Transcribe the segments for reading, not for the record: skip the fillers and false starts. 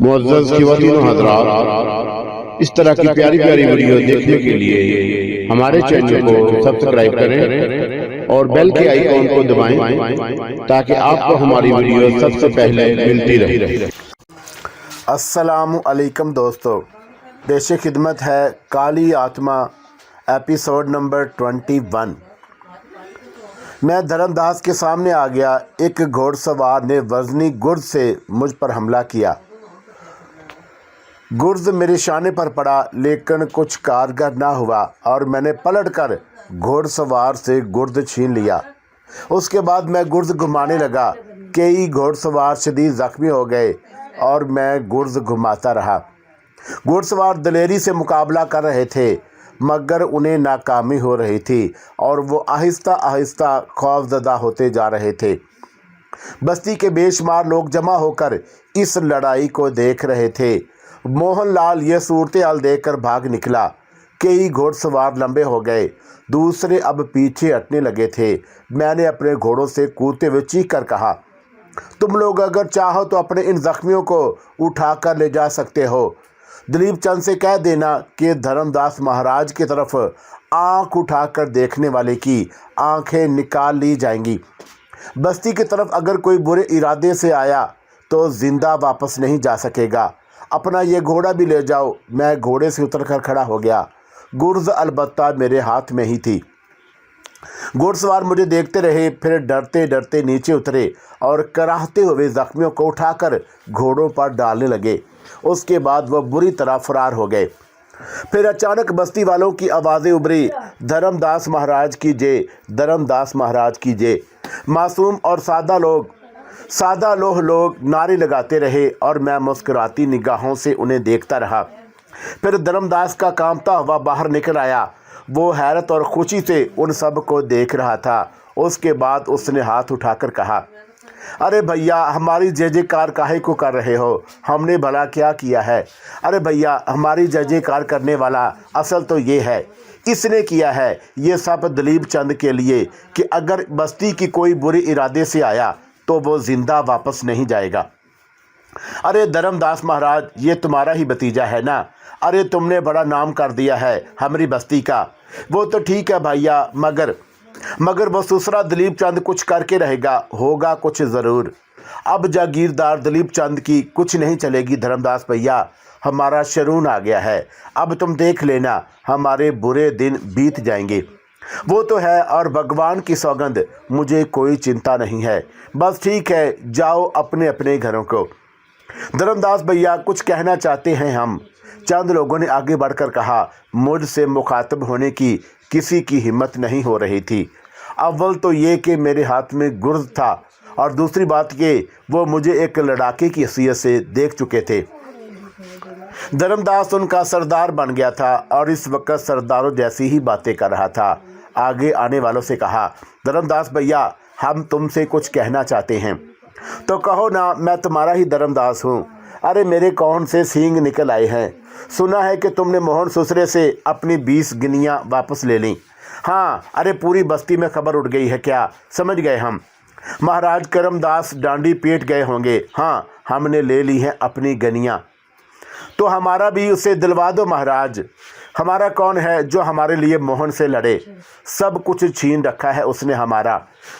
मुअज़्ज़ज़ ख़वातीन व हज़रात, इस तरह की प्यारी प्यारी वीडियो देखने के लिए हमारे चैनल को सब्सक्राइब करें और बेल के आइकॉन को दबाएं ताकि आपको हमारी वीडियो सबसे पहले मिलती रहे। अस्सलामु अलैकुम दोस्तों, पेश खिदमत है काली आत्मा एपिसोड नंबर 21। मैं धर्मदास के सामने आ गया। एक घोड़सवार ने वज़नी गुर्द से मुझ पर हमला किया। गुर्द मेरे शाने पर पड़ा, लेकिन कुछ कारगर ना हुआ और मैंने पलटकर घोड़सवार से गुर्द छीन लिया। उसके बाद मैं गुर्द घुमाने लगा। कई घोड़सवार शदीद ज़ख्मी हो गए और मैं गुर्द घुमाता रहा। घोड़सवार दलेरी से मुकाबला कर रहे थे, मगर उन्हें नाकामी हो रही थी और वो आहिस्ता आहिस्ता खौफज़दा होते जा रहे थे। बस्ती के बेशुमार लोग जमा होकर इस लड़ाई को देख रहे थे। मोहनलाल यह सूरत हाल देखकर भाग निकला। कई घोड़सवार लंबे हो गए, दूसरे अब पीछे हटने लगे थे। मैंने अपने घोड़ों से कूदते हुए चीख कर कहा, तुम लोग अगर चाहो तो अपने इन जख्मियों को उठाकर ले जा सकते हो। दलीप चंद से कह देना कि धर्मदास महाराज की तरफ आंख उठाकर देखने वाले की आंखें निकाल ली जाएंगी। बस्ती की तरफ अगर कोई बुरे इरादे से आया तो जिंदा वापस नहीं जा सकेगा। अपना ये घोड़ा भी ले जाओ। मैं घोड़े से उतरकर खड़ा हो गया। गुर्ज अलबत्ता मेरे हाथ में ही थी। घोड़सवार मुझे देखते रहे, फिर डरते डरते नीचे उतरे और कराहते हुए जख्मियों को उठाकर घोड़ों पर डालने लगे। उसके बाद वह बुरी तरह फरार हो गए। फिर अचानक बस्ती वालों की आवाज़ें उभरी, धर्मदास महाराज की जय, धर्मदास महाराज की जय। मासूम और सादा लोग नारे लगाते रहे और मैं मुस्कुराती निगाहों से उन्हें देखता रहा। फिर धर्मदास का कांपता हुआ बाहर निकल आया। वो हैरत और खुशी से उन सब को देख रहा था। उसके बाद उसने हाथ उठाकर कहा, अरे भैया, हमारी जय जयकार काहे को कर रहे हो? हमने भला क्या किया है? अरे भैया, हमारी जय जयकार करने वाला असल तो ये है, इसने किया है ये सब दलीप चंद के लिए कि अगर बस्ती की कोई बुरी इरादे से आया तो वो जिंदा वापस नहीं जाएगा। अरे धर्मदास महाराज, ये तुम्हारा ही भतीजा है ना? अरे तुमने बड़ा नाम कर दिया है हमारी बस्ती का। वो तो ठीक है भैया, मगर वो दूसरा दलीप चंद कुछ करके रहेगा, होगा कुछ ज़रूर। अब जागीरदार दलीप चंद की कुछ नहीं चलेगी धर्मदास भैया, हमारा शरून आ गया है। अब तुम देख लेना, हमारे बुरे दिन बीत जाएंगे। वो तो है, और भगवान की सौगंध मुझे कोई चिंता नहीं है। बस ठीक है, जाओ अपने अपने घरों को। धर्मदास भैया, कुछ कहना चाहते हैं हम? चंद लोगों ने आगे बढ़कर कहा। मुझसे मुखातब होने की किसी की हिम्मत नहीं हो रही थी। अव्वल तो ये कि मेरे हाथ में गुर्द था, और दूसरी बात ये, वो मुझे एक लड़ाके की हैसियत से देख चुके थे। धर्मदास उनका सरदार बन गया था और इस वक्त सरदारों जैसी ही बातें कर रहा था। आगे आने वालों से कहा, धर्मदास भैया, हम तुमसे कुछ कहना चाहते हैं। तो कहो ना, मैं तुम्हारा ही धर्मदास हूँ। अरे मेरे कौन से सींग निकल आए हैं। सुना है कि तुमने मोहन ससुरे से अपनी 20 गिनियाँ वापस ले लीं। हाँ, अरे पूरी बस्ती में खबर उड़ गई है क्या? समझ गए हम। महाराज करमदास डांडी पेट गए होंगे। हाँ, हमने ले ली हैं अपनी गनियाँ। तो हमारा भी उसे दिलवा दो महाराज। हमारा कौन है जो हमारे लिए मोहन से लड़े? सब कुछ छीन रखा है उसने हमारा।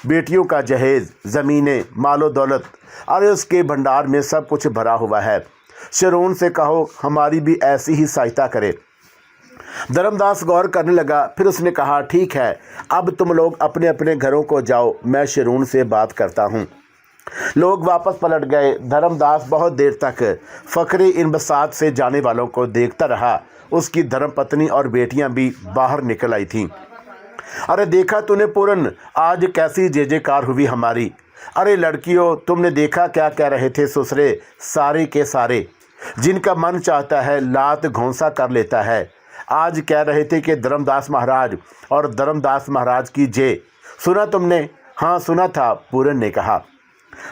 बेटियों का जहेज, ज़मीनें, मालो दौलत, अरे उसके भंडार में सब कुछ भरा हुआ है। शरून से कहो हमारी भी ऐसी ही सहायता करे। धर्मदास गौर करने लगा, फिर उसने कहा, ठीक है, अब तुम लोग अपने अपने घरों को जाओ, मैं शरून से बात करता हूँ। लोग वापस पलट गए। धर्मदास बहुत देर तक फकरे इन बसात से जाने वालों को देखता रहा। उसकी धर्मपत्नी और बेटियां भी बाहर निकल आई थीं। अरे देखा तूने पूरन, आज कैसी जय जयकार हुई हमारी। अरे लड़कियों, तुमने देखा क्या कह रहे थे ससुरे? सारे के सारे जिनका मन चाहता है लात घोंसा कर लेता है। आज कह रहे थे कि धर्मदास महाराज और धर्मदास महाराज की जय। सुना तुमने? हाँ सुना था, पूरन ने कहा।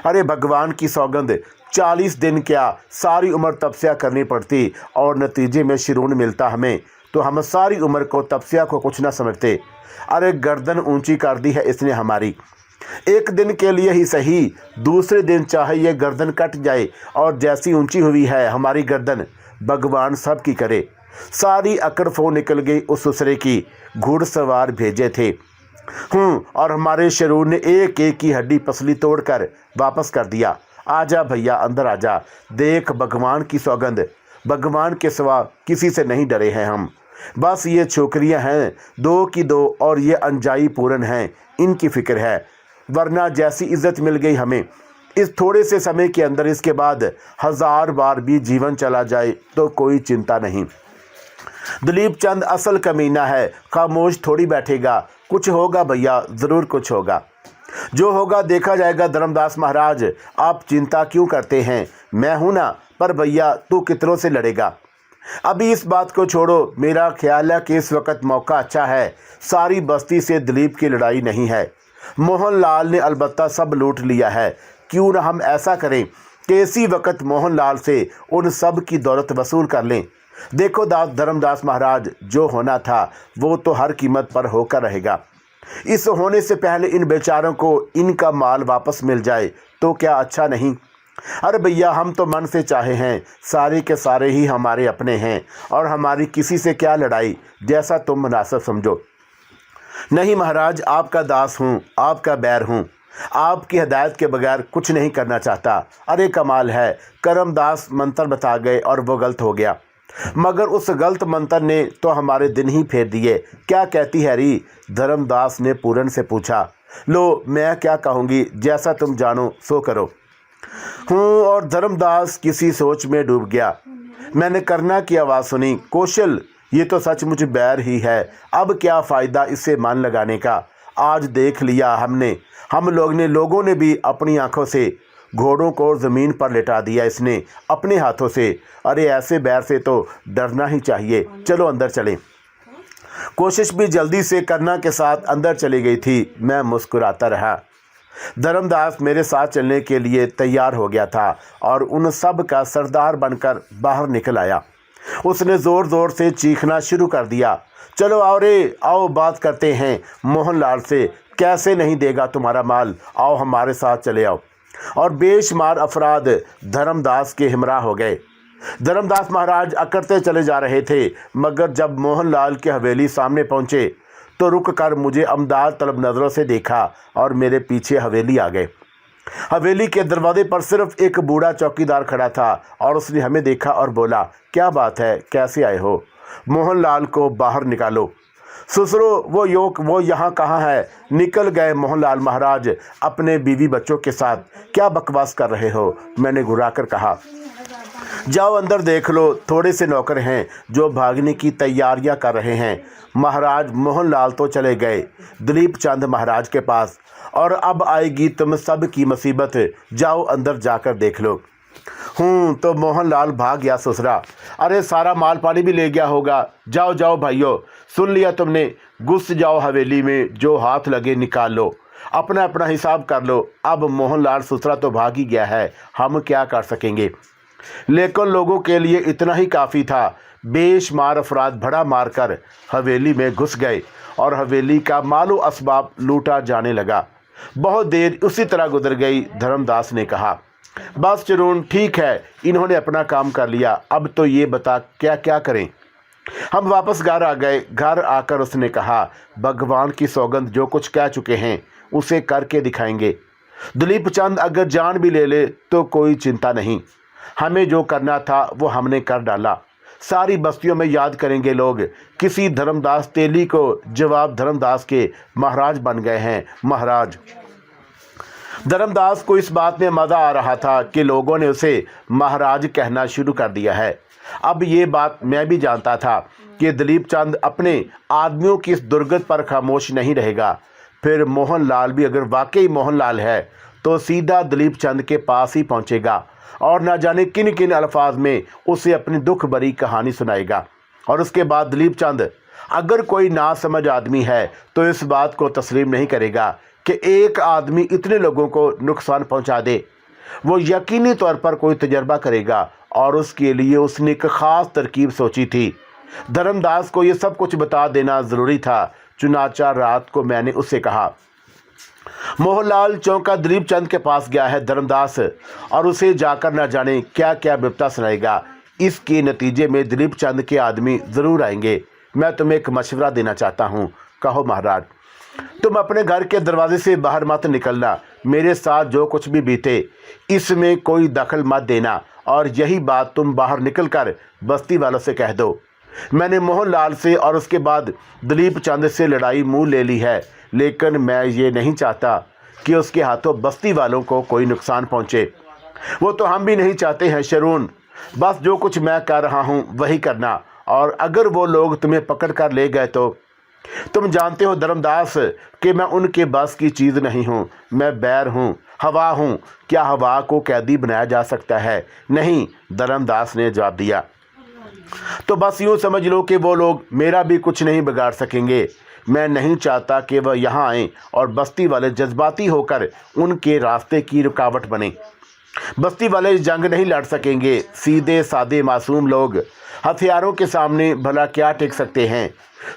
अरे भगवान की सौगंध, 40 दिन क्या, सारी उम्र तपस्या करनी पड़ती और नतीजे में शिरून मिलता हमें, तो हम सारी उम्र को तपस्या को कुछ ना समझते। अरे गर्दन ऊंची कर दी है इसने हमारी। एक दिन के लिए ही सही, दूसरे दिन चाहे ये गर्दन कट जाए, और जैसी ऊंची हुई है हमारी गर्दन, भगवान सब की करे। सारी अकड़ फो निकल गई उस दूसरे की। घुड़सवार भेजे थे और हमारे शरूर ने एक एक की हड्डी पसली तोड़कर वापस कर दिया। आजा भैया अंदर आजा, देख भगवान की सौगंध, भगवान के सिवा किसी से नहीं डरे हैं हम। बस ये छोकरियां हैं, दो की दो, और ये अनजाई पूरन हैं, इनकी फिक्र है। वरना जैसी इज्जत मिल गई हमें इस थोड़े से समय के अंदर, इसके बाद 1000 बार भी जीवन चला जाए तो कोई चिंता नहीं। दिलीप चंद असल कमीना है, खामोश थोड़ी बैठेगा। कुछ होगा भैया, ज़रूर कुछ होगा। जो होगा देखा जाएगा। धर्मदास महाराज, आप चिंता क्यों करते हैं? मैं हूं ना। पर भैया तू कितनों से लड़ेगा? अभी इस बात को छोड़ो। मेरा ख्याल है कि इस वक्त मौका अच्छा है। सारी बस्ती से दिलीप की लड़ाई नहीं है। मोहनलाल ने अलबत्ता सब लूट लिया है। क्यों ना हम ऐसा करें कि इसी वक्त मोहनलाल से उन सब की दौलत वसूल कर लें। देखो धर्मदास महाराज, जो होना था वो तो हर कीमत पर होकर रहेगा। इस होने से पहले इन बेचारों को इनका माल वापस मिल जाए तो क्या अच्छा नहीं? अरे भैया, हम तो मन से चाहे हैं, सारे के सारे ही हमारे अपने हैं, और हमारी किसी से क्या लड़ाई, जैसा तुम मुनासिब समझो। नहीं महाराज, आपका दास हूँ, आपका बैर हूँ, आपकी हिदायत के बगैर कुछ नहीं करना चाहता। अरे कमाल है, करमदास मंत्र बता गए और वो गलत हो गया, मगर उस गलत मंत्र ने तो हमारे दिन ही फेर दिए। क्या कहती है री? धर्मदास ने पूरन से पूछा। लो, मैं क्या कहूँगी, जैसा तुम जानो सो करो। और धर्मदास किसी सोच में डूब गया। मैंने करना की आवाज़ सुनी। कौशल, ये तो सचमुच बैर ही है, अब क्या फ़ायदा इससे मन लगाने का। आज देख लिया हम लोगों ने भी अपनी आंखों से घोड़ों को ज़मीन पर लेटा दिया इसने अपने हाथों से। अरे ऐसे बैर से तो डरना ही चाहिए। चलो अंदर चलें। कोशिश भी जल्दी से करना के साथ अंदर चली गई थी। मैं मुस्कुराता रहा। धर्मदास मेरे साथ चलने के लिए तैयार हो गया था और उन सब का सरदार बनकर बाहर निकल आया। उसने ज़ोर ज़ोर से चीखना शुरू कर दिया। चलो आओ रे, आओ बात करते हैं मोहनलाल से। कैसे नहीं देगा तुम्हारा माल? आओ हमारे साथ चले आओ। और बेशुमार अफराद धर्मदास के हमरा हो गए। धर्मदास महाराज अकड़ते चले जा रहे थे, मगर जब मोहनलाल की हवेली सामने पहुँचे तो रुक कर मुझे अमदाद तलब नज़रों से देखा और मेरे पीछे हवेली आ गए। हवेली के दरवाजे पर सिर्फ एक बूढ़ा चौकीदार खड़ा था और उसने हमें देखा और बोला, क्या बात है, कैसे आए हो? मोहनलाल को बाहर निकालो। ससुरो, वो यहाँ कहाँ है? निकल गए मोहनलाल महाराज अपने बीवी बच्चों के साथ। क्या बकवास कर रहे हो? मैंने घुरा कर कहा। जाओ अंदर देख लो, थोड़े से नौकर हैं जो भागने की तैयारियां कर रहे हैं। महाराज मोहनलाल तो चले गए दिलीप चंद महाराज के पास, और अब आएगी तुम सब की मुसीबत। जाओ अंदर जाकर देख लो। तो मोहनलाल भाग गया ससुरा। अरे सारा माल पानी भी ले गया होगा। जाओ जाओ भाइयों, सुन लिया तुमने, घुस जाओ हवेली में, जो हाथ लगे निकाल लो, अपना अपना हिसाब कर लो। अब मोहनलाल ससुरा तो भाग ही गया है, हम क्या कर सकेंगे? लेकिन लोगों के लिए इतना ही काफ़ी था। बेशुमार अफराद भड़ा मारकर हवेली में घुस गए और हवेली का मालो असबाब लूटा जाने लगा। बहुत देर उसी तरह गुजर गई। धर्मदास ने कहा, बस चरून, ठीक है, इन्होंने अपना काम कर लिया, अब तो ये बता क्या क्या करें। हम वापस घर आ गए। घर आकर उसने कहा, भगवान की सौगंध, जो कुछ कह चुके हैं उसे करके दिखाएंगे। दिलीप चंद अगर जान भी ले ले तो कोई चिंता नहीं, हमें जो करना था वो हमने कर डाला। सारी बस्तियों में याद करेंगे लोग, किसी धर्मदास तेली को जवाब धर्मदास के महाराज बन गए हैं। महाराज धर्मदास को इस बात में मज़ा आ रहा था कि लोगों ने उसे महाराज कहना शुरू कर दिया है। अब ये बात मैं भी जानता था कि दिलीप चंद अपने आदमियों की इस दुर्गत पर खामोश नहीं रहेगा। फिर मोहनलाल भी अगर वाकई मोहनलाल है तो सीधा दिलीप चंद के पास ही पहुंचेगा और ना जाने किन किन अल्फाज में उसे अपनी दुख भरी कहानी सुनाएगा। और उसके बाद दिलीप चंद अगर कोई ना समझ आदमी है तो इस बात को तस्लीम नहीं करेगा कि एक आदमी इतने लोगों को नुकसान पहुंचा दे। वो यकीनी तौर पर कोई तजर्बा करेगा और उसके लिए उसने एक ख़ास तरकीब सोची थी। धर्मदास को ये सब कुछ बता देना ज़रूरी था। चुनाचा रात को मैंने उससे कहा, मोहनलाल चौंका दिलीप चंद के पास गया है धर्मदास और उसे जाकर न जाने क्या क्या विपता सुनाएगा। इसके नतीजे में दिलीप चंद के आदमी ज़रूर आएंगे। मैं तुम्हें एक मशवरा देना चाहता हूँ। कहो महाराज। तुम अपने घर के दरवाजे से बाहर मत निकलना। मेरे साथ जो कुछ भी बीते इसमें कोई दखल मत देना, और यही बात तुम बाहर निकलकर बस्ती वालों से कह दो। मैंने मोहनलाल से और उसके बाद दिलीप चंद से लड़ाई मुँह ले ली है, लेकिन मैं ये नहीं चाहता कि उसके हाथों बस्ती वालों को कोई नुकसान पहुँचे। वो तो हम भी नहीं चाहते हैं शरून। बस जो कुछ मैं कर रहा हूँ वही करना, और अगर वो लोग तुम्हें पकड़ कर ले गए तो तुम जानते हो धर्मदास कि मैं उनके बस की चीज़ नहीं हूँ। मैं बैर हूँ, हवा हूँ। क्या हवा को कैदी बनाया जा सकता है? नहीं, धर्मदास ने जवाब दिया। तो बस यूँ समझ लो कि वो लोग मेरा भी कुछ नहीं बिगाड़ सकेंगे। मैं नहीं चाहता कि वह यहाँ आएँ और बस्ती वाले जज्बाती होकर उनके रास्ते की रुकावट बने। बस्ती वाले जंग नहीं लड़ सकेंगे। सीधे सादे मासूम लोग हथियारों के सामने भला क्या टिक सकते हैं।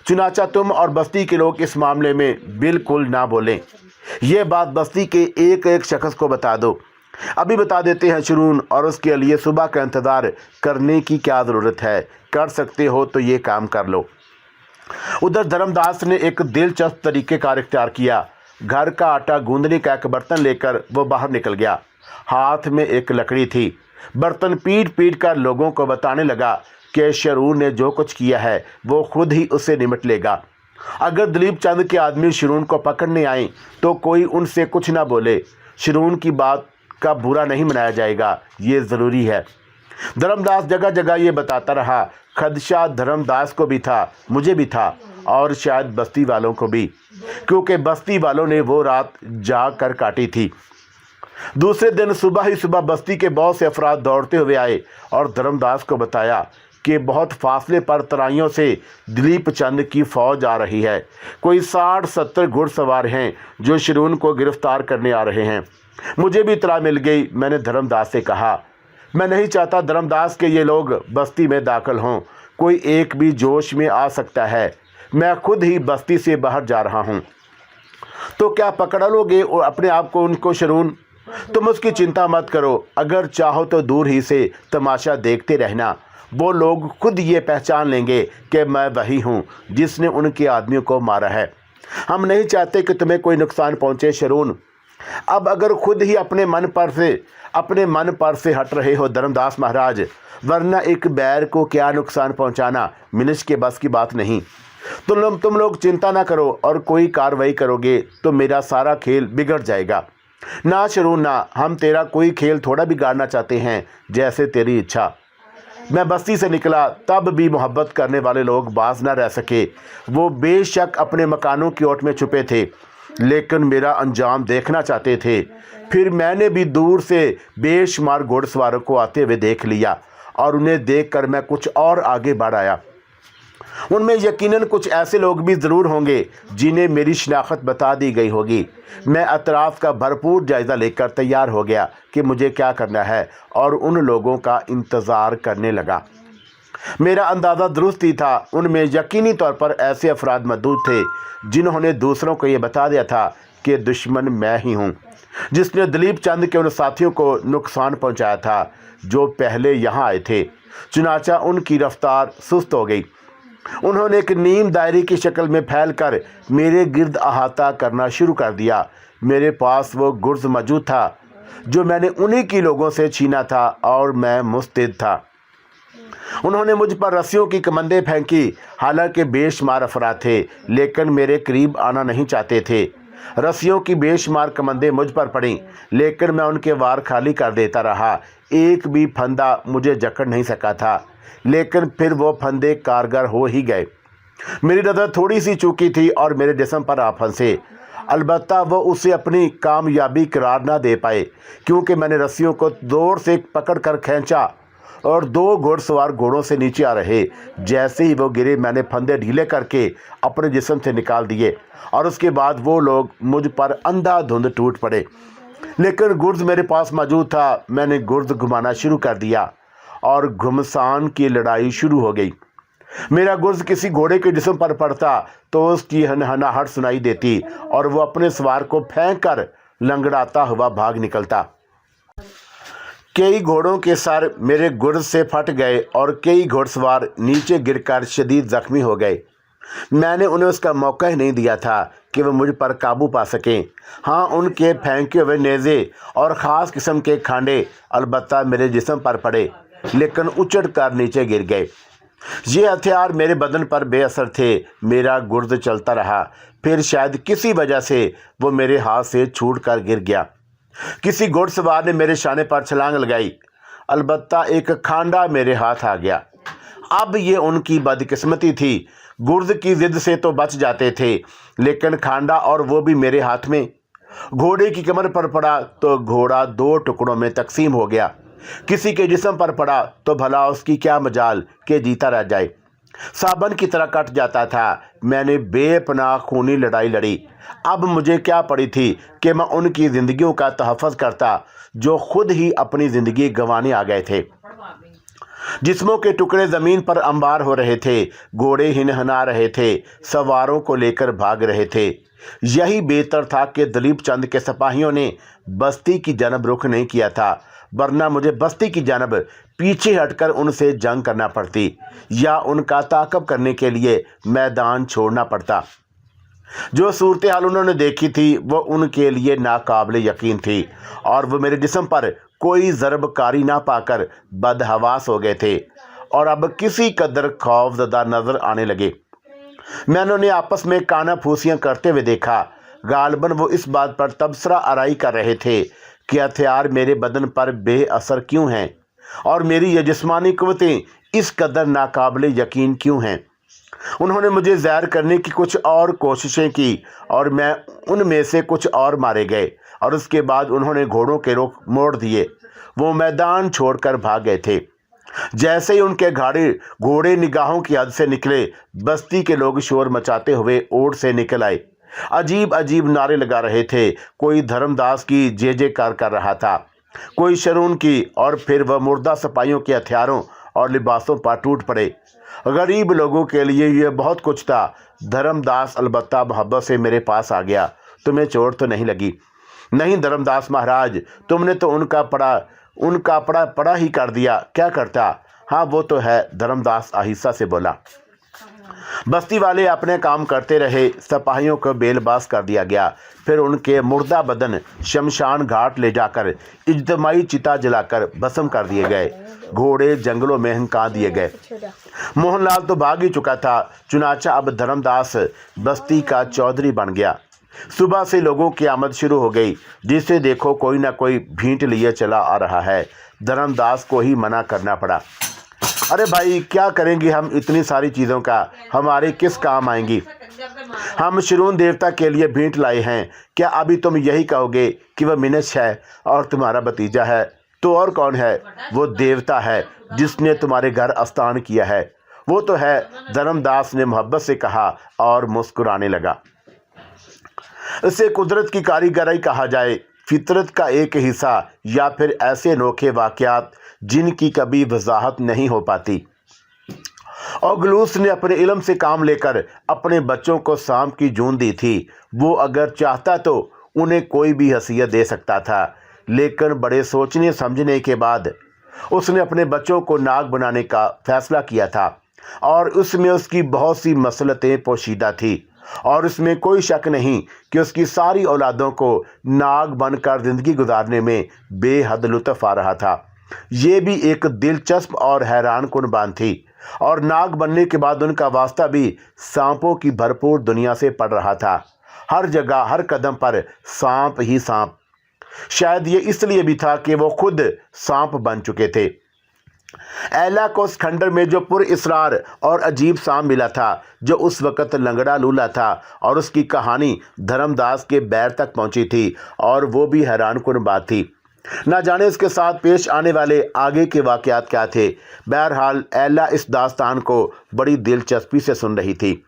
चुनाचा तुम और बस्ती के लोग इस मामले में बिल्कुल ना बोलें। ये बात बस्ती के एक एक शख्स को बता दो। अभी बता देते हैं शरून, और उसके लिए सुबह का इंतज़ार करने की क्या ज़रूरत है। कर सकते हो तो ये काम कर लो। उधर धर्मदास ने एक दिलचस्प तरीके का इख्तियार किया। घर का आटा गूंदने का एक बर्तन लेकर वो बाहर निकल गया। हाथ में एक लकड़ी थी। बर्तन पीट पीट कर लोगों को बताने लगा कि शरून ने जो कुछ किया है वो खुद ही उसे निमट लेगा। अगर दिलीप चंद के आदमी शरून को पकड़ने आए तो कोई उनसे कुछ ना बोले। शरून की बात का बुरा नहीं मनाया जाएगा, ये ज़रूरी है। धर्मदास जगह जगह ये बताता रहा। खदशा धर्मदास को भी था, मुझे भी था, और शायद बस्ती वालों को भी, क्योंकि बस्ती वालों ने वो रात जाग कर काटी थी। दूसरे दिन सुबह ही सुबह बस्ती के बहुत से अफराद दौड़ते हुए आए और धर्मदास को बताया कि बहुत फासले पर तराइयों से दिलीप चंद की फौज आ रही है। कोई 60-70 घुड़सवार हैं जो शरून को गिरफ्तार करने आ रहे हैं। मुझे भी इतला मिल गई। मैंने धर्मदास से कहा, मैं नहीं चाहता धर्मदास के ये लोग बस्ती में दाखिल हों। कोई एक भी जोश में आ सकता है। मैं खुद ही बस्ती से बाहर जा रहा हूँ। तो क्या पकड़ लोगे अपने आप को उनको शरून? तुम उसकी चिंता मत करो। अगर चाहो तो दूर ही से तमाशा देखते रहना। वो लोग खुद ये पहचान लेंगे कि मैं वही हूँ जिसने उनके आदमियों को मारा है। हम नहीं चाहते कि तुम्हें कोई नुकसान पहुँचे शरून। अब अगर खुद ही अपने मन पर से हट रहे हो धर्मदास महाराज, वरना एक बैर को क्या नुकसान पहुँचाना मिलिश के बस की बात नहीं। तुम लोग चिंता ना करो, और कोई कार्रवाई करोगे तो मेरा सारा खेल बिगड़ जाएगा। ना शरून ना, हम तेरा कोई खेल थोड़ा बिगाड़ना चाहते हैं, जैसे तेरी इच्छा। मैं बस्ती से निकला तब भी मोहब्बत करने वाले लोग बाज ना रह सके। वो बेशक अपने मकानों की ओट में छुपे थे, लेकिन मेरा अंजाम देखना चाहते थे। फिर मैंने भी दूर से बेशुमार घुड़सवारों को आते हुए देख लिया, और उन्हें देखकर मैं कुछ और आगे बढ़ आया। उनमें यकीनन कुछ ऐसे लोग भी ज़रूर होंगे जिन्हें मेरी शनाख्त बता दी गई होगी। मैं अतराफ़ का भरपूर जायज़ा लेकर तैयार हो गया कि मुझे क्या करना है, और उन लोगों का इंतज़ार करने लगा। मेरा अंदाज़ा दुरुस्त ही था। उनमें यकीनी तौर पर ऐसे अफराद मौजूद थे जिन्होंने दूसरों को ये बता दिया था कि दुश्मन मैं ही हूँ, जिसने दिलीप चंद के उन साथियों को नुकसान पहुँचाया था जो पहले यहाँ आए थे। चुनाचा उनकी रफ्तार सुस्त हो गई। उन्होंने एक नीम दायरे की शक्ल में फैलकर मेरे गिर्द अहाता करना शुरू कर दिया। मेरे पास वो गुर्ज मौजूद था जो मैंने उन्हीं की लोगों से छीना था, और मैं मुस्तैद था। उन्होंने मुझ पर रस्सियों की कमंदें फेंकी। हालांकि बेशुमार अफराद थे, लेकिन मेरे करीब आना नहीं चाहते थे। रस्सियों की बेशुमार कमंदें मुझ पर पड़ीं, लेकिन मैं उनके वार खाली कर देता रहा। एक भी फंदा मुझे जकड़ नहीं सका था, लेकिन फिर वो फंदे कारगर हो ही गए। मेरी नज़र थोड़ी सी चूकी थी और मेरे जिस्म पर आ फंसे। अलबत्ता वो उसे अपनी कामयाबी करार ना दे पाए, क्योंकि मैंने रस्सियों को जोर से पकड़ कर खींचा और 2 घुड़सवार घोड़ों से नीचे आ रहे। जैसे ही वो गिरे, मैंने फंदे ढीले करके अपने जिस्म से निकाल दिए, और उसके बाद वो लोग मुझ पर अंधाधुंध टूट पड़े। लेकिन गुर्ज मेरे पास मौजूद था। मैंने गुर्ज घुमाना शुरू कर दिया और घुमसान की लड़ाई शुरू हो गई। मेरा गुर्ज किसी घोड़े के जिस्म पर पड़ता तो उसकी हनहनाहट सुनाई देती और वो अपने सवार को फेंक कर लंगड़ाता हुआ भाग निकलता। कई घोड़ों के सर मेरे गुर्ज से फट गए और कई घुड़सवार नीचे गिरकर शदीद जख्मी हो गए। मैंने उन्हें उसका मौका ही नहीं दिया था कि वह मुझ पर काबू पा सकें। हाँ, उनके फेंके हुए नेज़े और ख़ास किस्म के खांडे अलबत्ता मेरे जिस्म पर पड़े, लेकिन उचट कर नीचे गिर गए। ये हथियार मेरे बदन पर बेअसर थे। मेरा गुर्द चलता रहा, फिर शायद किसी वजह से वो मेरे हाथ से छूट कर गिर गया। किसी घुड़सवार ने मेरे शाने पर छलांग लगाई, अलबत्ता एक खांडा मेरे हाथ आ गया। अब ये उनकी बदकिस्मती थी। गुर्द की जिद से तो बच जाते थे, लेकिन खांडा और वो भी मेरे हाथ में। घोड़े की कमर पर पड़ा तो घोड़ा 2 टुकड़ों में तकसीम हो गया। किसी के जिस्म पर पड़ा तो भला उसकी क्या मजाल कि जीता रह जाए। साबन की तरह कट जाता था। मैंने बेपनाह खूनी लड़ाई लड़ी। अब मुझे क्या पड़ी थी कि मैं उनकी ज़िंदगियों का तहफ़्फ़ुज़ करता जो खुद ही अपनी ज़िंदगी गंवाने आ गए थे। जिस्मों के टुकड़े ज़मीन पर अंबार हो रहे थे, घोड़े हिनहना रहे थे, सवारों को लेकर भाग रहे थे। यही बेहतर था कि दलीप चंद के सिपाहियों ने बस्ती की जानब रुख नहीं किया था, वरना मुझे बस्ती की जानब पीछे हटकर उनसे जंग करना पड़ती या उनका ताक़ब करने के लिए मैदान छोड़ना पड़ता। जो सूरत हाल उन्होंने देखी थी वो उनके लिए नाकाबिल यकीन थी और वो मेरे जिस्म पर कोई ज़रबकारी ना पाकर बदहवास हो गए थे और अब किसी कदर खौफज़दा नज़र आने लगे। मैंने उन्हें आपस में काना फूसियाँ करते हुए देखा। गालबन वो इस बात पर तबसरा आराई कर रहे थे कि हथियार मेरे बदन पर बेअसर क्यों हैं और मेरी ये जिस्मानी क़ुव्वतें इस कदर नाकाबिल यकीन क्यों हैं। उन्होंने मुझे ज़ाहिर करने की कुछ और कोशिशें की और मैं उनमें से कुछ और मारे गए और उसके बाद उन्होंने घोड़ों के रुख मोड़ दिए। वो मैदान छोड़कर भाग गए थे। जैसे ही उनके घोड़े निगाहों की हद से निकले, बस्ती के लोग शोर मचाते हुए ओट से निकल आए। अजीब अजीब नारे लगा रहे थे। कोई धर्मदास की जय जयकार कर रहा था, कोई शरून की, और फिर वह मुर्दा सिपाहियों के हथियारों और लिबासों पर टूट पड़े। गरीब लोगों के लिए यह बहुत कुछ था। धर्मदास अलबत्ता मोहब्बत से मेरे पास आ गया। तुम्हें चोट तो नहीं लगी? नहीं धर्मदास महाराज, तुमने तो उनका पड़ा ही कर दिया। क्या करता? हाँ वो तो है, धर्मदास आहिस्ता से बोला। बस्ती वाले अपने काम करते रहे। सिपाहियों को बेलबास कर दिया गया। फिर उनके मुर्दा बदन शमशान घाट ले जाकर इज्तमाई चिता जलाकर भस्म कर दिए गए। घोड़े जंगलों में हंका दिए गए। मोहनलाल तो भाग ही चुका था। चुनाचा अब धर्मदास बस्ती का चौधरी बन गया। सुबह से लोगों की आमद शुरू हो गई। जिसे देखो कोई ना कोई भींट लिए चला आ रहा है। धर्मदास को ही मना करना पड़ा। अरे भाई, क्या करेंगे हम इतनी सारी चीज़ों का, हमारे किस काम आएंगी? हम शरून देवता के लिए भींट लाए हैं। क्या अभी तुम यही कहोगे कि वह मिनश है और तुम्हारा भतीजा है? तो और कौन है? वो देवता है जिसने तुम्हारे घर आस्थान किया है। वो तो है, धर्मदास ने मोहब्बत से कहा और मुस्कुराने लगा। इसे कुदरत की कारीगरी कहा जाए, फितरत का एक हिस्सा, या फिर ऐसे अनोखे वाक़यात जिनकी कभी वजाहत नहीं हो पाती। औगलूस ने अपने इल्म से काम लेकर अपने बच्चों को सांप की जून दी थी। वो अगर चाहता तो उन्हें कोई भी हैसियत दे सकता था, लेकिन बड़े सोचने समझने के बाद उसने अपने बच्चों को नाग बनाने का फैसला किया था और उसमें उसकी बहुत सी मसलतें पोशीदा थी और उसमें कोई शक नहीं कि उसकी सारी औलादों को नाग बनकर ज़िंदगी गुजारने में बेहद लुत्फ़ आ रहा था। ये भी एक दिलचस्प और हैरान कुन बात थी और नाग बनने के बाद उनका वास्ता भी सांपों की भरपूर दुनिया से पड़ रहा था। हर जगह हर कदम पर सांप ही सांप। शायद ये इसलिए भी था कि वो खुद सांप बन चुके थे। एला को उस खंडर में जो पुर इसरार और अजीब सांप मिला था, जो उस वक़्त लंगड़ा लूला था, और उसकी कहानी धर्मदास के बैर तक पहुंची थी और वो भी हैरान कुन बात थी। ना जाने इसके साथ पेश आने वाले आगे के वाक़यात क्या थे। बहरहाल एला इस दास्तान को बड़ी दिलचस्पी से सुन रही थी।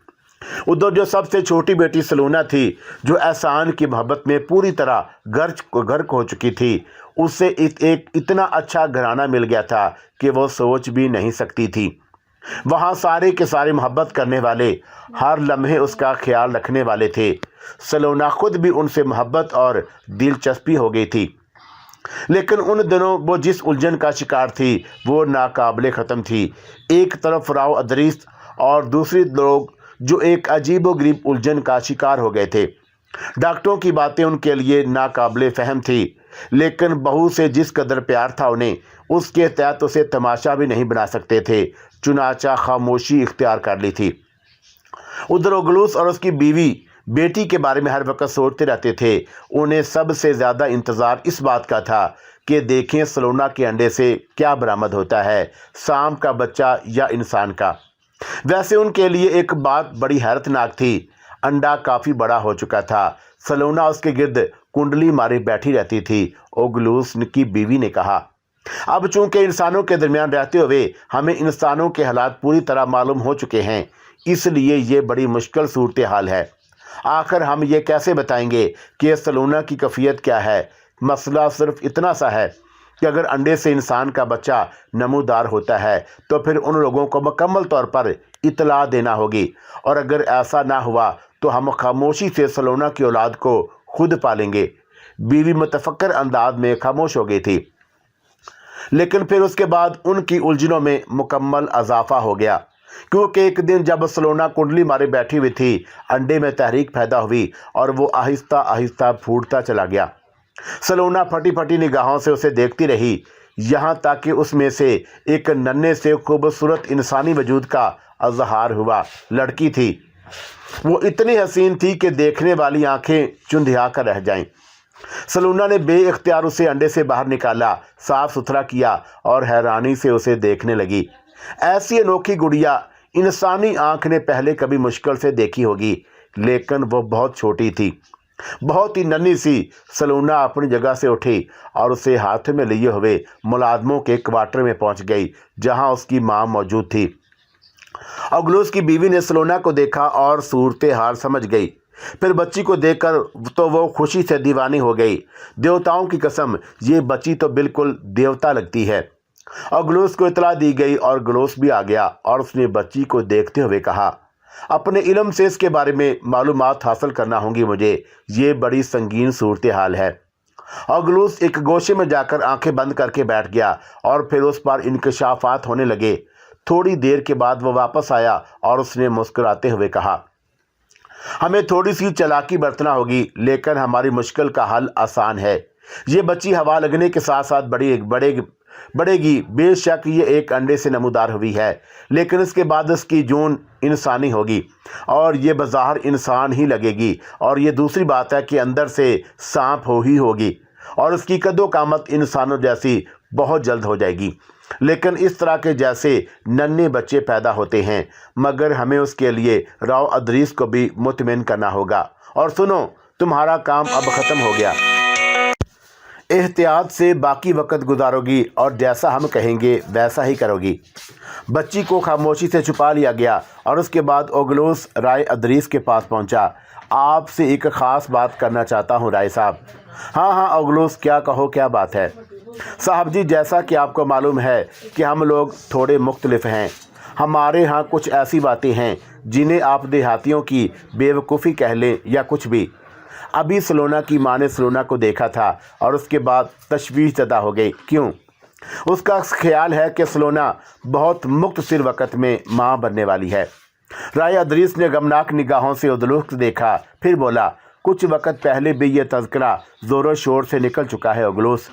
उधर जो सबसे छोटी बेटी सलूना थी, जो एहसान की मोहब्बत में पूरी तरह गर्क हो चुकी थी, उससे एक इतना अच्छा घराना मिल गया था कि वो सोच भी नहीं सकती थी। वहाँ सारे के सारे मोहब्बत करने वाले, हर लम्हे उसका ख्याल रखने वाले थे। सलोना खुद भी उनसे मोहब्बत और दिलचस्पी हो गई थी, लेकिन उन दिनों वो जिस उलझन का शिकार थी वो नाकाबिले ख़त्म थी। एक तरफ राव अदरीस और दूसरी लोग जो एक अजीबोगरीब उलझन का शिकार हो गए थे। डॉक्टरों की बातें उनके लिए नाकाबिले फ़हम थी, लेकिन बहू से जिस कदर प्यार था उन्हें, उसके तहत उसे तमाशा भी नहीं बना सकते थे। चुनाचा खामोशी इख्तियार कर ली थी। उधर ओगलूस और उसकी बीवी बेटी के बारे में हर वक्त सोचते रहते थे। उन्हें सबसे ज़्यादा इंतज़ार इस बात का था कि देखें सलोना के अंडे से क्या बरामद होता है, सांप का बच्चा या इंसान का। वैसे उनके लिए एक बात बड़ी हैरतनाक थी, अंडा काफ़ी बड़ा हो चुका था। सलोना उसके गिर्द कुंडली मारे बैठी रहती थी। ओगलूस की बीवी ने कहा, अब चूंकि इंसानों के दरमियान रहते हुए हमें इंसानों के हालात पूरी तरह मालूम हो चुके हैं, इसलिए ये बड़ी मुश्किल सूरत हाल है। आखिर हम ये कैसे बताएंगे कि सलोना की कैफियत क्या है। मसला सिर्फ इतना सा है कि अगर अंडे से इंसान का बच्चा नमूदार होता है तो फिर उन लोगों को मुकम्मल तौर पर इतला देना होगी, और अगर ऐसा ना हुआ तो हम खामोशी से सलोना की औलाद को खुद पालेंगे। बीवी मुतफक्कर अंदाज में खामोश हो गई थी, लेकिन फिर उसके बाद उनकी उलझनों में मुकम्मल अजाफा हो गया, क्योंकि एक दिन जब सलोना कुंडली मारे बैठी हुई थी, अंडे में तहरीक पैदा हुई और वो आहिस्ता आहिस्ता फूटता चला गया। सलोना फटी फटी निगाहों से उसे देखती रही, यहाँ तक कि उसमें से एक नन्हे से खूबसूरत इंसानी वजूद का अजहार हुआ। लड़की थी, वो इतनी हसीन थी कि देखने वाली आंखें चुंधिया कर रह जाएं। सलोना ने बेइख्तियार उसे अंडे से बाहर निकाला, साफ सुथरा किया और हैरानी से उसे देखने लगी। ऐसी अनोखी गुड़िया इंसानी आंख ने पहले कभी मुश्किल से देखी होगी, लेकिन वो बहुत छोटी थी, बहुत ही नन्ही सी। सलोना अपनी जगह से उठी और उसे हाथ में लिए हुए मुलाजमों के क्वार्टर में पहुंच गई, जहां उसकी मां मौजूद थी। ओगलूस की बीवी ने सलोना को देखा और सूरत हाल समझ गई। फिर बच्ची को देखकर तो वो खुशी से दीवानी हो गई। देवताओं की कसम, ये बच्ची तो बिल्कुल देवता लगती है। ओगलूस को इतला दी गई और गलोस भी आ गया और उसने बच्ची को देखते हुए कहा, अपने इल्म से इसके बारे में मालूमात हासिल करना होंगी मुझे, ये बड़ी संगीन सूरत हाल है। ओगलूस एक गोशे में जाकर आंखें बंद करके बैठ गया और फिर उस पर इंकशाफात होने लगे। थोड़ी देर के बाद वो वापस आया और उसने मुस्कुराते हुए कहा, हमें थोड़ी सी चालाकी बरतना होगी, लेकिन हमारी मुश्किल का हल आसान है। ये बच्ची हवा लगने के साथ साथ बढ़ेगी। बेशक ये एक अंडे से नमूदार हुई है, लेकिन इसके बाद इसकी जून इंसानी होगी और ये बज़ाहिर इंसान ही लगेगी। और ये दूसरी बात है कि अंदर से सांप होगी और उसकी कदो कामत इंसानों जैसी बहुत जल्द हो जाएगी। लेकिन इस तरह के जैसे नन्हे बच्चे पैदा होते हैं, मगर हमें उसके लिए राव अदरीस को भी मुतमिन करना होगा। और सुनो, तुम्हारा काम अब ख़त्म हो गया। एहतियात से बाकी वक्त गुजारोगी और जैसा हम कहेंगे वैसा ही करोगी। बच्ची को खामोशी से छुपा लिया गया और उसके बाद ओगलूस राय अदरीस के पास पहुंचा। आपसे एक ख़ास बात करना चाहता हूं राय साहब। हाँ ओगलूस, क्या कहो, क्या बात है? साहब जी, जैसा कि आपको मालूम है कि हम लोग थोड़े मुख्तलिफ हैं। हमारे यहाँ कुछ ऐसी बातें हैं जिन्हें आप देहातियों की बेवकूफ़ी कह लें या कुछ भी। अभी सलोना की माँ ने सलोना को देखा था और उसके बाद तशवीश ज़दा हो गई। क्यों? उसका ख्याल है कि सलोना बहुत मुख्तसर वक़्त में माँ बनने वाली है। राय अदरीस ने गमनाक निगाहों से ओगलूस देखा, फिर बोला, कुछ वक़्त पहले भी ये तज़किरा ज़ोरों शोर से निकल चुका है ओगलूस,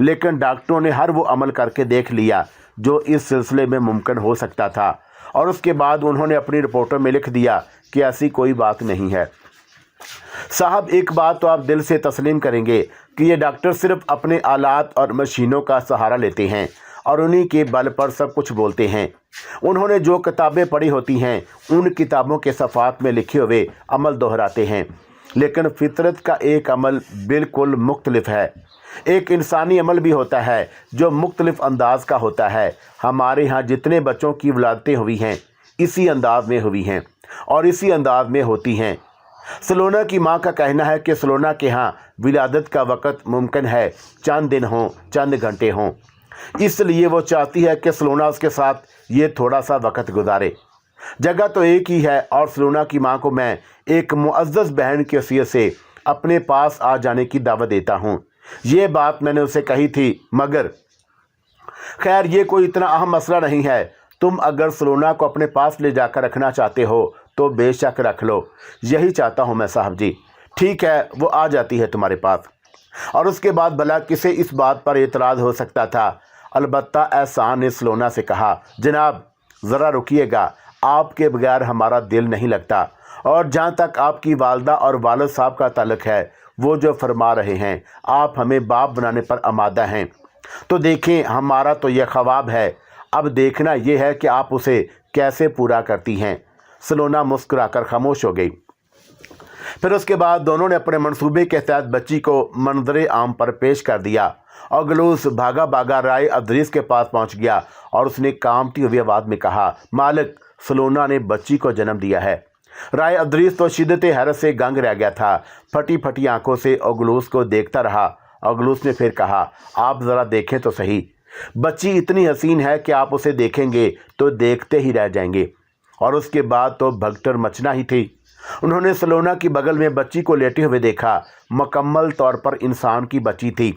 लेकिन डॉक्टरों ने हर वो अमल करके देख लिया जो इस सिलसिले में मुमकिन हो सकता था, और उसके बाद उन्होंने अपनी रिपोर्टों में लिख दिया कि ऐसी कोई बात नहीं है। साहब, एक बात तो आप दिल से तस्लीम करेंगे कि ये डॉक्टर सिर्फ अपने आलात और मशीनों का सहारा लेते हैं और उन्हीं के बल पर सब कुछ बोलते हैं। उन्होंने जो किताबें पढ़ी होती हैं उन किताबों के सफ़ात में लिखे हुए अमल दोहराते हैं, लेकिन फितरत का एक अमल बिल्कुल मुख्तलिफ है। एक इंसानी अमल भी होता है जो मुख्तलिफ अंदाज का होता है। हमारे यहाँ जितने बच्चों की विलादतें हुई हैं इसी अंदाज में हुई हैं और इसी अंदाज में होती हैं। सलोना की मां का कहना है कि सलोना के यहाँ विलादत का वक़्त मुमकिन है चंद दिन हों, चंद घंटे हों। इसलिए वो चाहती है कि सलोना उसके साथ ये थोड़ा सा वक्त गुजारे। जगह तो एक ही है और सलोना की माँ को मैं एक मुअज़्ज़ज़ बहन की हैसियत से अपने पास आ जाने की दावत देता हूँ। ये बात मैंने उसे कही थी, मगर खैर ये कोई इतना अहम मसला नहीं है। तुम अगर सलोना को अपने पास ले जाकर रखना चाहते हो तो बेशक रख लो। यही चाहता हूँ मैं साहब जी। ठीक है, वो आ जाती है तुम्हारे पास। और उसके बाद भला किसे इस बात पर एतराज़ हो सकता था। अलबत्ता एहसान ने सलोना से कहा, जनाब ज़रा रुकिएगा, आपके बगैर हमारा दिल नहीं लगता। और जहाँ तक आपकी वालदा और वालिद साहब का ताल्लुक है, वो जो फरमा रहे हैं आप हमें बाप बनाने पर आमादा हैं, तो देखें हमारा तो यह ख्वाब है, अब देखना यह है कि आप उसे कैसे पूरा करती हैं। सलोना मुस्कुराकर खामोश हो गई। फिर उसके बाद दोनों ने अपने मंसूबे के तहत बच्ची को मंजर आम पर पेश कर दिया। और गलूस भागा भागा राय अदरीस के पास पहुंच गया और उसने कामती हुई आवाज़ में कहा, मालिक सलोना ने बच्ची को जन्म दिया है। राय अदरीस तो शिद्दत हैरत से गंग रह गया था। फटी फटी आंखों से ओगलूस को देखता रहा। ओगलूस ने फिर कहा, आप ज़रा देखें तो सही, बच्ची इतनी हसीन है कि आप उसे देखेंगे तो देखते ही रह जाएंगे। और उसके बाद तो भगदड़ मचना ही थी। उन्होंने सलोना की बगल में बच्ची को लेटे हुए देखा। मुकम्मल तौर पर इंसान की बच्ची थी,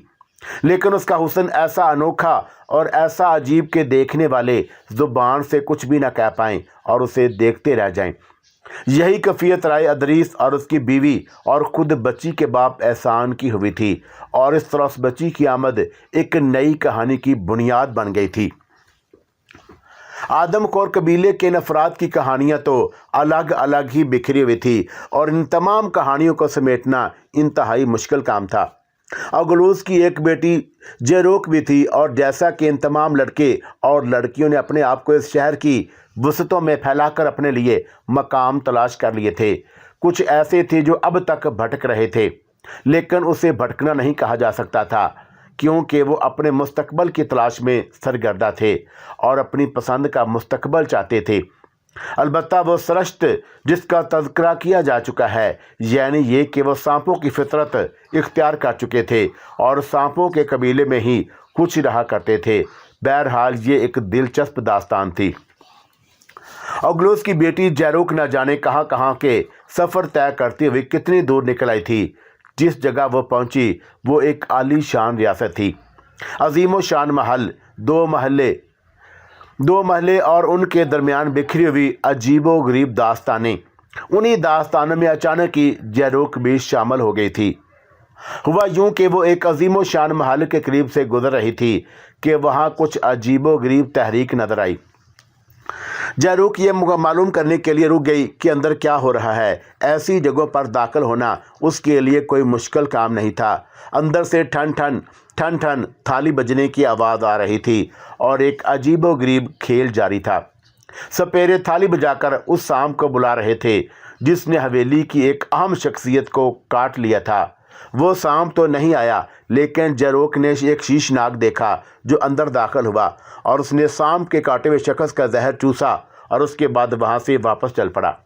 लेकिन उसका हुस्न ऐसा अनोखा और ऐसा अजीब के देखने वाले ज़ुबान से कुछ भी ना कह पाएँ और उसे देखते रह जाएं। यही कैफियत राय अदरीस और उसकी बीवी और ख़ुद बच्ची के बाप एहसान की हुई थी। और इस तरह उस बच्ची की आमद एक नई कहानी की बुनियाद बन गई थी। आदमखोर कबीले के नफरात की कहानियाँ तो अलग अलग ही बिखरी हुई थी और इन तमाम कहानियों को समेटना इंतहाई मुश्किल काम था। अगलूस की एक बेटी जेरोक भी थी और जैसा कि इन तमाम लड़के और लड़कियों ने अपने आप को इस शहर की वसतों में फैलाकर अपने लिए मकाम तलाश कर लिए थे, कुछ ऐसे थे जो अब तक भटक रहे थे, लेकिन उसे भटकना नहीं कहा जा सकता था क्योंकि वो अपने मुस्तकबल की तलाश में सरगर्दा थे और अपनी पसंद का मुस्तकबल चाहते थे। अलबत्ता वो सरश्त जिसका तज़किरा किया जा चुका है, यानी ये कि वो सांपों की फितरत इख्तियार कर चुके थे और सांपों के कबीले में ही कुछ रहा करते थे। बहरहाल ये एक दिलचस्प दास्तान थी। ओगलूस की बेटी जेरोक न जाने कहाँ कहाँ के सफ़र तय करते हुए कितनी दूर निकल आई थी। जिस जगह वो पहुंची वो एक आली शान रियासत थी। अजीम शान महल, दो महले और उनके दरमियान बिखरी हुई अजीबो गरीब दास्तानें। उन्हीं दास्तानों में अचानक ही जेरोक भी शामिल हो गई थी। हुआ यूं कि वो एक अजीम शान महल के करीब से गुजर रही थी कि वहाँ कुछ अजीबो गरीब तहरीक नजर आई। जेरोक ये मालूम करने के लिए रुक गई कि अंदर क्या हो रहा है। ऐसी जगहों पर दाखिल होना उसके लिए कोई मुश्किल काम नहीं था। अंदर से ठन ठन ठन ठन थाली बजने की आवाज़ आ रही थी और एक अजीबोगरीब खेल जारी था। सपेरे थाली बजाकर उस सांप को बुला रहे थे जिसने हवेली की एक अहम शख्सियत को काट लिया था। वो सांप तो नहीं आया, लेकिन जेरोक ने एक शीशनाग देखा जो अंदर दाखिल हुआ और उसने सांप के काटे हुए शख्स का जहर चूसा और उसके बाद वहाँ से वापस चल पड़ा।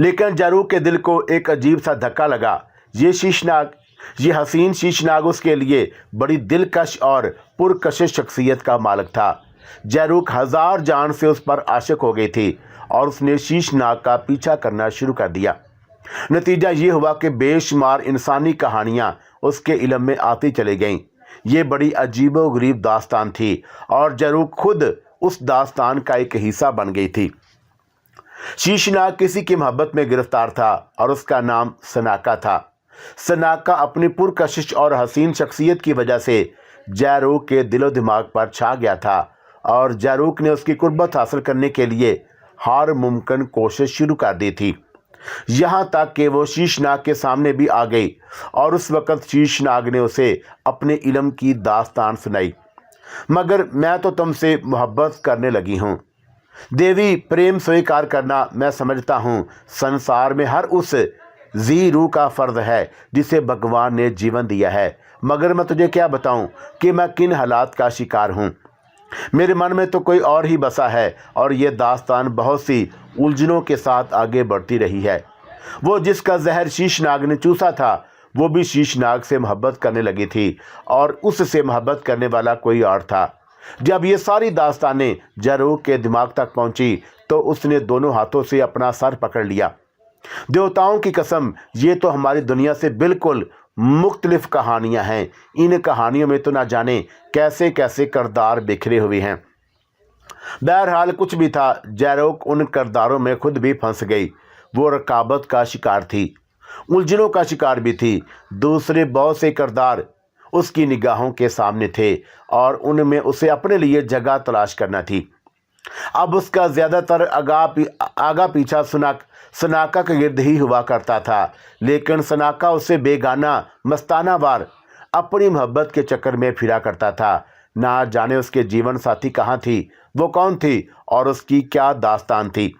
लेकिन जेरोक के दिल को एक अजीब सा धक्का लगा। ये हसीन शीशनाग उसके लिए बड़ी दिलकश और पुरकशिश शख्सियत का मालिक था। जेरोक हजार जान से उस पर आशिक हो गई थी और उसने शीशनाग का पीछा करना शुरू कर दिया। नतीजा ये हुआ कि बेशुमार इंसानी कहानियाँ उसके इल्म में आती चली गईं। ये बड़ी अजीबोगरीब दास्तान थी और जेरोक खुद उस दास्तान का एक हिस्सा बन गई थी। शीशनाग किसी की मोहब्बत में गिरफ्तार था और उसका नाम सनाका था। सनाका अपनी पुरकशिश और हसीन शख्सियत की वजह से जेरोक के दिलो दिमाग पर छा गया था और जेरोक ने उसकी कुर्बत हासिल करने के लिए हर मुमकिन कोशिश शुरू कर दी थी। यहाँ तक कि वो शीशनाग के सामने भी आ गई और उस वक़्त शीशनाग ने उसे अपने इल्म की दास्तान सुनाई। मगर मैं तो तुमसे मोहब्बत करने लगी हूँ देवी। प्रेम स्वीकार करना मैं समझता हूँ संसार में हर उस जी रूह का फ़र्ज है जिसे भगवान ने जीवन दिया है। मगर मैं तुझे क्या बताऊँ कि मैं किन हालात का शिकार हूँ। मेरे मन में तो कोई और ही बसा है और ये दास्तान बहुत सी उलझनों के साथ आगे बढ़ती रही है। वो जिसका जहर शीशनाग ने चूसा था वो भी शीशनाग से मोहब्बत करने लगी थी और उससे मोहब्बत करने वाला कोई और था। जब ये सारी दास्तानें ज़ारोक के दिमाग तक पहुंची तो उसने दोनों हाथों से अपना सर पकड़ लिया। देवताओं की कसम, ये तो हमारी दुनिया से बिल्कुल मुख्तलिफ कहानियां हैं। इन कहानियों में तो ना जाने कैसे कैसे किरदार बिखरे हुए हैं। बहरहाल कुछ भी था, ज़ारोक उन किरदारों में खुद भी फंस गई। वो रकाबत का शिकार थी, उलझनों का शिकार भी थी। दूसरे बहुत से किरदार उसकी निगाहों के सामने थे और उनमें उसे अपने लिए जगह तलाश करना थी। अब उसका ज़्यादातर आगा पीछा सनाका के गिर्द ही हुआ करता था, लेकिन सनाका उससे बेगाना मस्ताना वार अपनी मोहब्बत के चक्कर में फिरा करता था। ना जाने उसके जीवन साथी कहाँ थी, वो कौन थी और उसकी क्या दास्तान थी।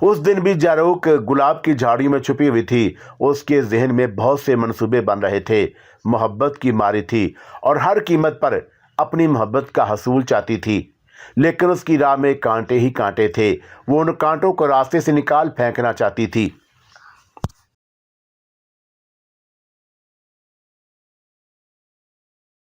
उस दिन भी ज़ारोक गुलाब की झाड़ियों में छुपी हुई थी। उसके जहन में बहुत से मंसूबे बन रहे थे। मोहब्बत की मारी थी और हर कीमत पर अपनी मोहब्बत का हसूल चाहती थी, लेकिन उसकी राह में कांटे ही कांटे थे। वो उन कांटों को रास्ते से निकाल फेंकना चाहती थी।